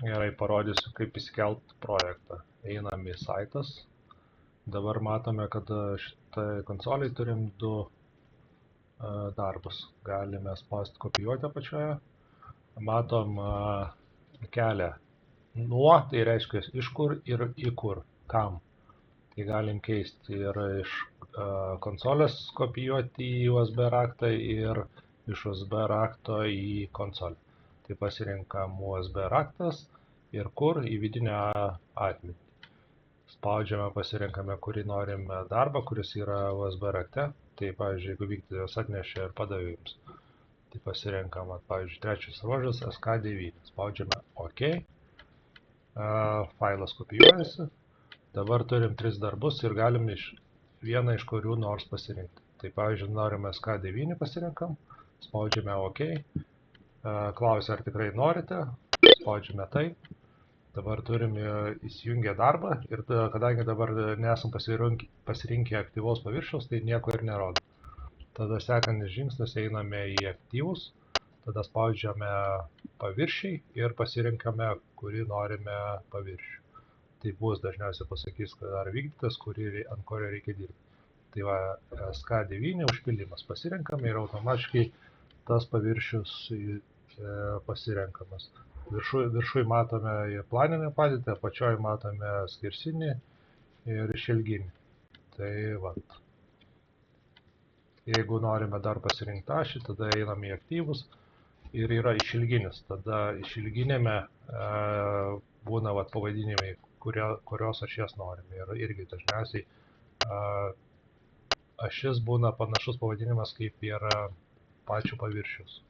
Gerai, parodysiu, kaip įskelt projektą. Einam į saitas. Dabar matome, kad šitai konsoliai turim du darbus. Galime spausti kopijuoti apačioje. Matom kelią nuo, tai reiškia iš kur ir į kur, kam. Tai galim keisti ir iš konsolės kopijuoti į USB raktą ir iš USB rakto į konsolę. Tai pasirinkam USB raktas ir kur į vidinę atmintį. Spaudžiame, pasirinkame, kurį norime darbą, kuris yra USB rakte. Tai, pavyzdžiui, jeigu vykdytojas atnešė ir padavė jums, tai pasirinkam, pavyzdžiui, trečias ruožas SK9. Spaudžiame OK. Failas kopijuojasi. Dabar turim 3 darbus ir galim vieną iš kurių nors pasirinkti. Tai, pavyzdžiui, norime SK9 pasirinkam, spaudžiame OK. Klausia, ar tikrai norite, spaudžiame taip. Dabar turim įsijungę darbą ir kadangi dabar nesam pasirinkę aktyvaus paviršiaus, tai nieko ir nerodo. Tada sekantis žingsnis einame į aktyvus, tada spaudžiame paviršiai ir pasirinkame, kurį norime paviršių. Tai bus dažniausiai pasakys, kad ar vykdytas, ant kurio reikia dirbti. Tai va, SK9 užpildymas pasirinkame ir automatiškai tas paviršius pasirenkamas. Viršui matome planinę padėtį, apačioje matome skersinį ir išilginį. Tai vat. Jeigu norime dar pasirinkti ašį, tada einame į aktyvus ir yra išilginis. Tada išilginėme būna vat, pavadinimai, kurios ašies norime. Ir irgi dažniausiai ašis būna panašus pavadinimas kaip ir pačių paviršius.